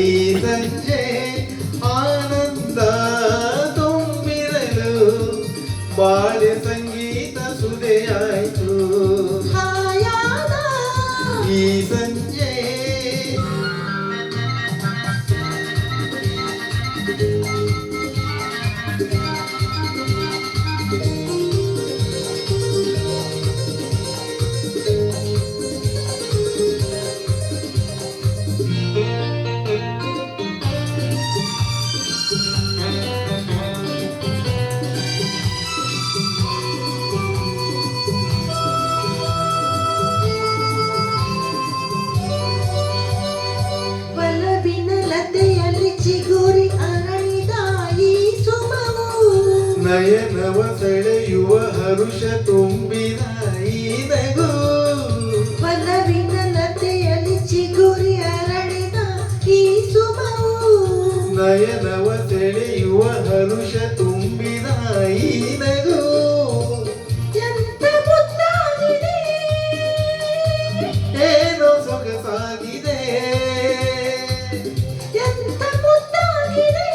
ಈ ಸಂಜೆ ಆನಂದ ತುಂಬಿರಲು ಬಾಳೆ ಸಂಗೀತ ಸುದೆಯಾಯ್ತು ಈ ಸಂಜೆ ನಯನವ ಸೆಳೆಯುವ ಹರುಷ ತುಂಬಿದ ಈ ನಗು ಒಲವಿನ ಲತೆಯಲ್ಲಿ ಚಿಗುರಿ ಅರಳಿದ ಈ ಸುಮವು ನಯನವ ಸೆಳೆಯುವ ಹರುಷ ತುಂಬಿದ ಈ ನಗು ಎಂತ ಮುದ್ದಾಗಿದೆ ಏನೋ ಸೊಗಸಾಗಿದೆ ಎಂತ ಮುದ್ದಾಗಿದೆ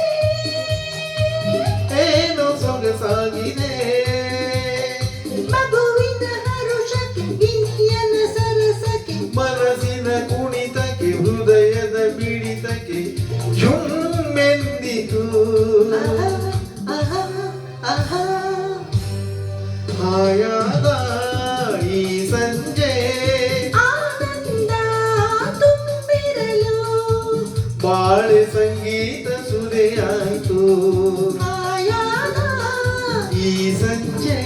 ಏನೋ ಸೊಗಸಾಗಿದೆ ಮಗುವಿನ ಹರುಷಕ್ಕೆ ಇಂದ್ಯನ ಸರಸಕ್ಕೆ ಮನಸ್ಸಿನ ಕುಣಿತಕ್ಕೆ ಹೃದಯದ ಬಿಡಿತಕ್ಕೆ ಝುಮ್ಮೆಂದಿತು ಹಾಯಾದ ಈ ಸಂಜೆ ಆನಂದ ತುಂಬಿರಲು ಬಾಳೆ ಸಂಗೀತ ಸುದೆಯಾಯ್ತು ಹಾಯಾದ ಈ ಸಂಜೆ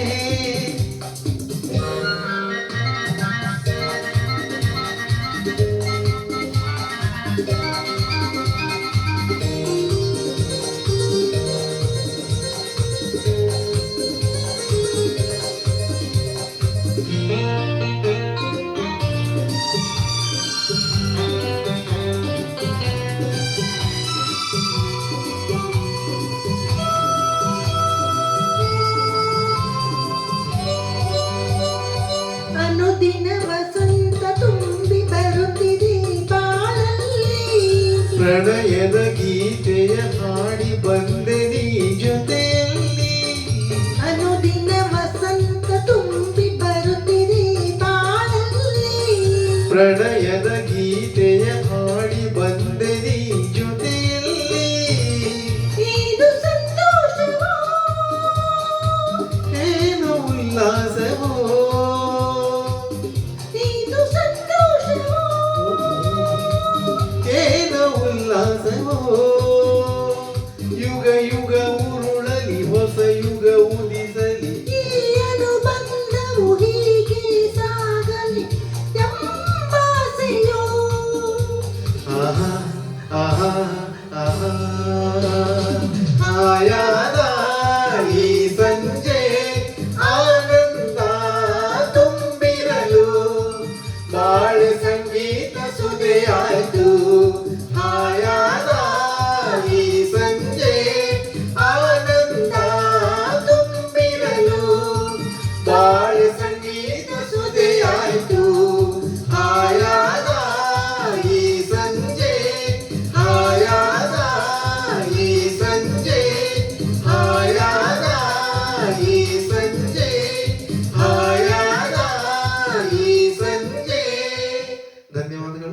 ಅನುದಿನ ವಸಂತ ತುಂಬಿ ಬರುತ್ತಿದೆ ಬಾಳಲ್ಲಿ ಪ್ರಣಯದ ಗೀತೆಯ ಹಾಡಿ ಬಂದೆ ನೀ ಜೊತೆಯಲ್ಲಿ ಅನುದಿನ ವಸಂತ ತುಂಬಿ ಬರುತ್ತಿದೆ ಬಾಳಲ್ಲಿ ಪ್ರಣಯದ ಗೀತೆಯ ಹಾಡಿ ಬಂದೆ ನೀ ಜೊತೆಯಲ್ಲಿ ಇದು ಸಂತೋಷವೋ ಏನು ಉಲ್ಲಾಸವೋ ಇದು ಸಂತೋಷವೋ ಏನು ಉಲ್ಲಾಸವೋ ಯುಗ ಯುಗ ಉರುಳಲಿ ಹೊಸ ಯುಗ ಉದಿಸಲಿ ಈ ಅನುಬಂಧವು ಹೀಗೆ ಸಾಗಲಿ ಎಂಬಾಸೆಯೋ ಆಹಾ ಆಹಾ